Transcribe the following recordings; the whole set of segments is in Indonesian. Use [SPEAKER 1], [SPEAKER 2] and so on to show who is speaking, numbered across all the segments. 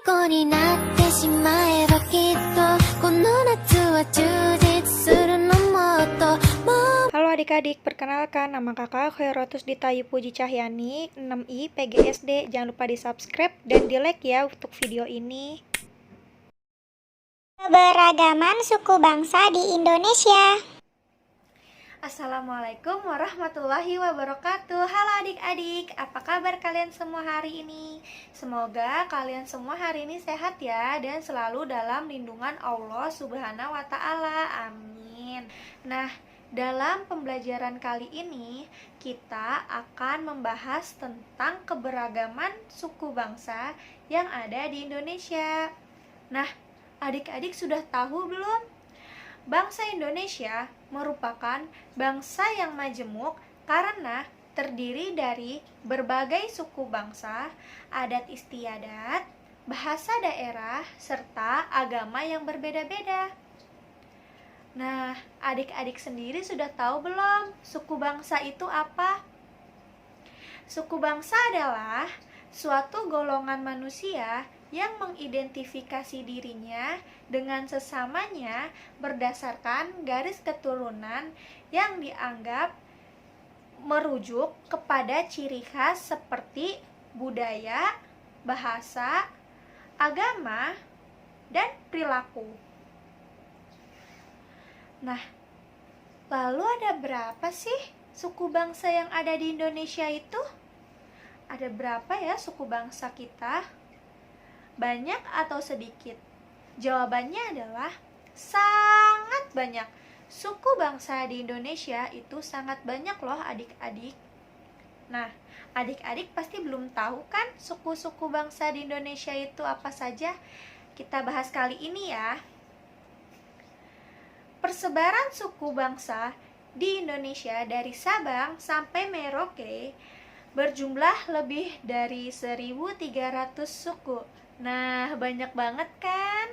[SPEAKER 1] 虜になってしまえばきっとこの夏は充実するのもっともう
[SPEAKER 2] Halo adik-adik, perkenalkan nama kakak Khairatus Ditayu Puji Cahyani 6I PGSD. Jangan lupa di subscribe dan di like ya untuk video ini.
[SPEAKER 3] Keberagaman suku bangsa di Indonesia.
[SPEAKER 2] Assalamualaikum warahmatullahi wabarakatuh. Halo adik-adik, apa kabar kalian semua hari ini? Semoga kalian semua hari ini sehat ya, dan selalu dalam lindungan Allah Subhanahu wa Ta'ala. Amin. Nah, dalam pembelajaran kali ini kita akan membahas tentang keberagaman suku bangsa yang ada di Indonesia. Nah, adik-adik sudah tahu belum? Bangsa Indonesia merupakan bangsa yang majemuk karena terdiri dari berbagai suku bangsa, adat istiadat, bahasa daerah, serta agama yang berbeda-beda. Nah, adik-adik sendiri sudah tahu belum suku bangsa itu apa? Suku bangsa adalah suatu golongan manusia yang mengidentifikasi dirinya dengan sesamanya berdasarkan garis keturunan yang dianggap merujuk kepada ciri khas seperti budaya, bahasa, agama, dan perilaku. Nah, lalu ada berapa sih suku bangsa yang ada di Indonesia itu? Ada berapa ya suku bangsa kita? Banyak atau sedikit? Jawabannya adalah sangat banyak. Suku bangsa di Indonesia itu sangat banyak loh adik-adik. Nah, adik-adik pasti belum tahu kan suku-suku bangsa di Indonesia itu apa saja? Kita bahas kali ini ya. Persebaran suku bangsa di Indonesia dari Sabang sampai Merauke berjumlah lebih dari 1.300 suku. Nah, banyak banget kan?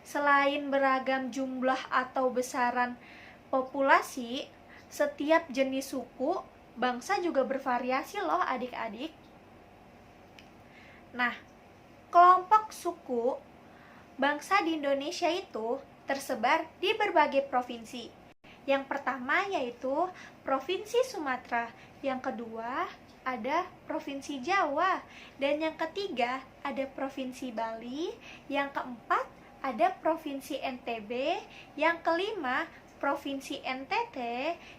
[SPEAKER 2] Selain beragam jumlah atau besaran populasi, setiap jenis suku bangsa juga bervariasi loh adik-adik. Nah, kelompok suku bangsa di Indonesia itu tersebar di berbagai provinsi. Yang pertama yaitu Provinsi Sumatera, yang kedua ada Provinsi Jawa, dan yang ketiga ada Provinsi Bali, yang keempat ada Provinsi NTB, yang kelima Provinsi NTT,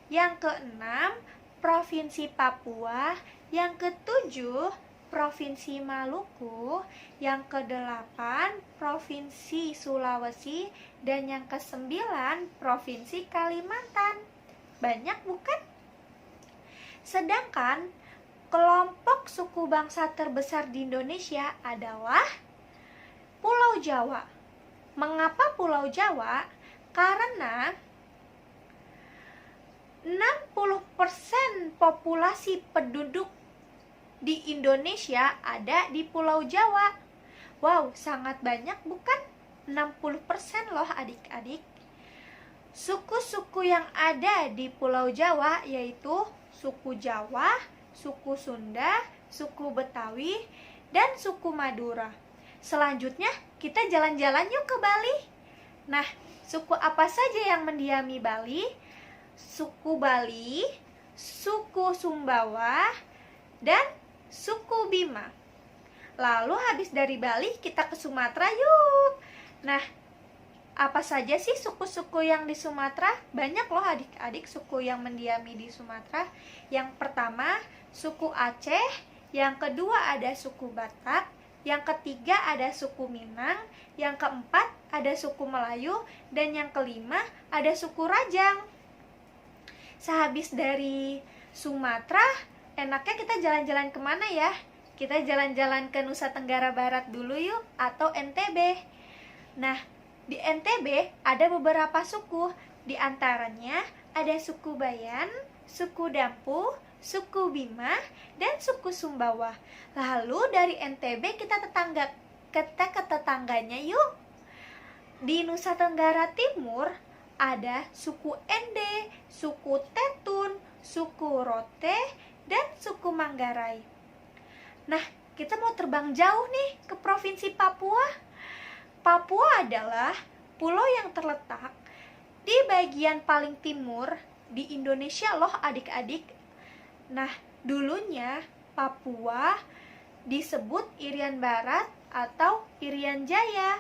[SPEAKER 2] yang keenam Provinsi Papua, yang ketujuh Provinsi Maluku, yang kedelapan Provinsi Sulawesi, dan yang kesembilan Provinsi Kalimantan. Banyak bukan? Sedangkan kelompok suku bangsa terbesar di Indonesia adalah Pulau Jawa. Mengapa Pulau Jawa? Karena 60% populasi penduduk di Indonesia ada di Pulau Jawa. Wow, sangat banyak bukan? 60% loh adik-adik. Suku-suku yang ada di Pulau Jawa yaitu suku Jawa, suku Sunda, suku Betawi, dan suku Madura. Selanjutnya kita jalan-jalan yuk ke Bali. Nah, suku apa saja yang mendiami Bali? Suku Bali, suku Sumbawa, dan suku Bima. Lalu habis dari Bali kita ke Sumatera yuk. Nah, apa saja sih suku-suku yang di Sumatera? Banyak loh adik-adik suku yang mendiami di Sumatera. Yang pertama suku Aceh, yang kedua ada suku Batak, yang ketiga ada suku Minang, yang keempat ada suku Melayu, dan yang kelima ada suku Rajang. Sehabis dari Sumatera, enaknya kita jalan-jalan kemana ya? Kita jalan-jalan ke Nusa Tenggara Barat dulu yuk, atau NTB. Nah, di NTB ada beberapa suku, di antaranya ada suku Bayan, suku Dampu, suku Bima, dan suku Sumbawa. Lalu dari NTB kita ke tetangganya yuk. Di Nusa Tenggara Timur ada suku Ende, suku Tetun, suku Rote, dan suku Manggarai. Nah, kita mau terbang jauh nih ke Provinsi Papua. Papua adalah pulau yang terletak di bagian paling timur di Indonesia loh adik-adik. Nah, dulunya Papua disebut Irian Barat atau Irian Jaya.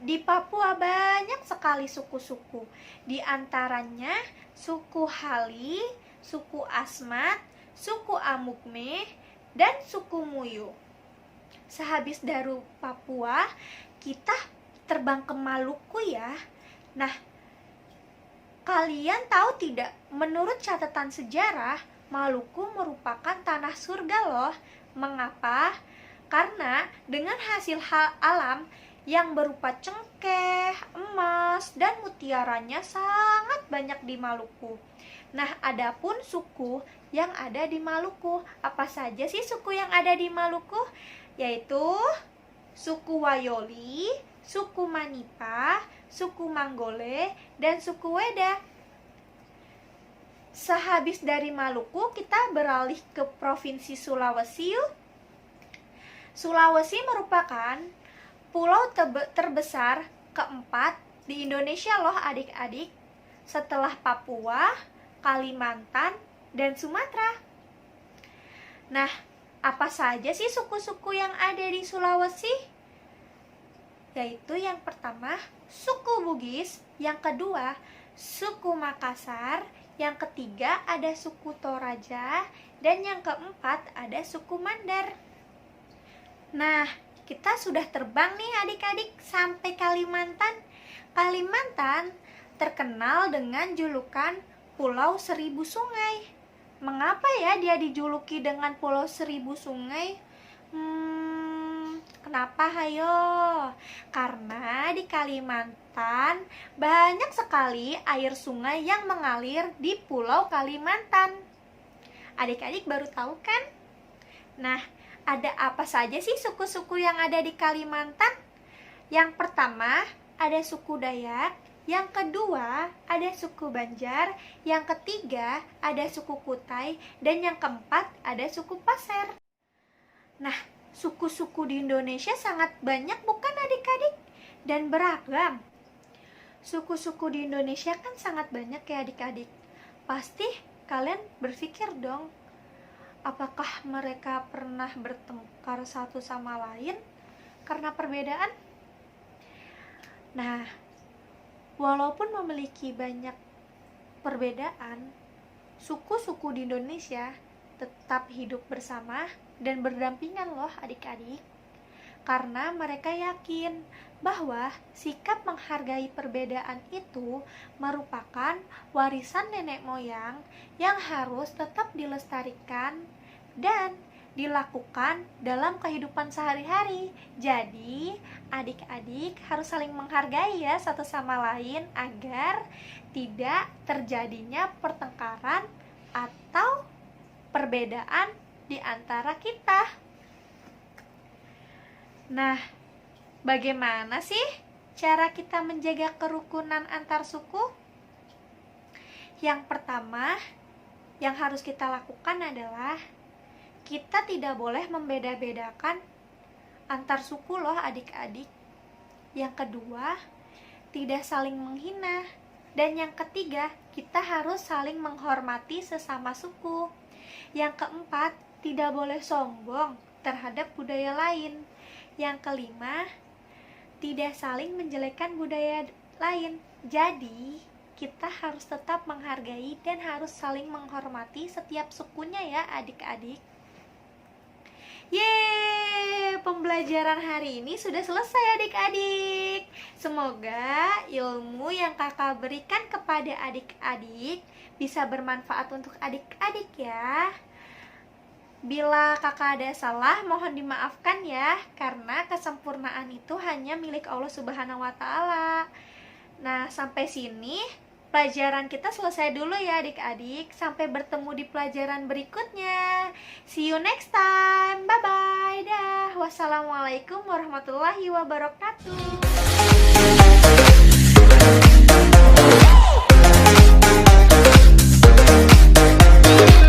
[SPEAKER 2] Di Papua banyak sekali suku-suku. Di antaranya suku Hali, suku Asmat, suku Amukme, dan suku Muyu. Sehabis dari Papua, kita terbang ke Maluku ya. Nah, kalian tahu tidak, menurut catatan sejarah, Maluku merupakan tanah surga loh. Mengapa? Karena dengan hasil alam yang berupa cengkeh, emas, dan mutiaranya sangat banyak di Maluku. Nah, adapun suku yang ada di Maluku, apa saja sih suku yang ada di Maluku? Yaitu suku Wayoli, suku Manipa, suku Manggole, dan suku Weda. Sehabis dari Maluku, kita beralih ke Provinsi Sulawesi. Sulawesi merupakan pulau terbesar keempat di Indonesia loh adik-adik, setelah Papua, Kalimantan, dan Sumatera. Nah, apa saja sih suku-suku yang ada di Sulawesi? Yaitu yang pertama, suku Bugis, yang kedua, suku Makassar, yang ketiga ada suku Toraja, dan yang keempat ada suku Mandar. Nah, kita sudah terbang nih adik-adik sampai Kalimantan. Kalimantan terkenal dengan julukan Pulau Seribu Sungai. Mengapa ya dia dijuluki dengan Pulau Seribu Sungai? Kenapa hayo? Karena di Kalimantan banyak sekali air sungai yang mengalir di Pulau Kalimantan. Adik-adik baru tahu kan? Nah, ada apa saja sih suku-suku yang ada di Kalimantan? Yang pertama, ada suku Dayak. Yang kedua, ada suku Banjar. Yang ketiga, ada suku Kutai. Dan yang keempat, ada suku Pasir. Nah, suku-suku di Indonesia sangat banyak bukan adik-adik? Dan beragam. Suku-suku di Indonesia kan sangat banyak ya adik-adik. Pasti kalian berpikir dong, apakah mereka pernah bertengkar satu sama lain karena perbedaan? Nah, walaupun memiliki banyak perbedaan, suku-suku di Indonesia tetap hidup bersama dan berdampingan loh adik-adik. Karena mereka yakin bahwa sikap menghargai perbedaan itu merupakan warisan nenek moyang yang harus tetap dilestarikan dan dilakukan dalam kehidupan sehari-hari. Jadi, adik-adik harus saling menghargai ya satu sama lain agar tidak terjadinya pertengkaran atau perbedaan di antara kita. Nah, bagaimana sih cara kita menjaga kerukunan antar suku? Yang pertama, yang harus kita lakukan adalah kita tidak boleh membeda-bedakan antar suku loh adik-adik. Yang kedua, tidak saling menghina. Dan yang ketiga, kita harus saling menghormati sesama suku. Yang keempat, tidak boleh sombong terhadap budaya lain. Yang kelima, tidak saling menjelekkan budaya lain. Jadi, kita harus tetap menghargai dan harus saling menghormati setiap sukunya ya adik-adik. Yeay, pembelajaran hari ini sudah selesai adik-adik. Semoga ilmu yang kakak berikan kepada adik-adik bisa bermanfaat untuk adik-adik ya. Bila kakak ada salah, mohon dimaafkan ya, karena kesempurnaan itu hanya milik Allah Subhanahu wa Ta'ala. Nah, sampai sini pelajaran kita selesai dulu ya adik-adik. Sampai bertemu di pelajaran berikutnya. See you next time. Bye-bye. Dah. Wassalamualaikum warahmatullahi wabarakatuh.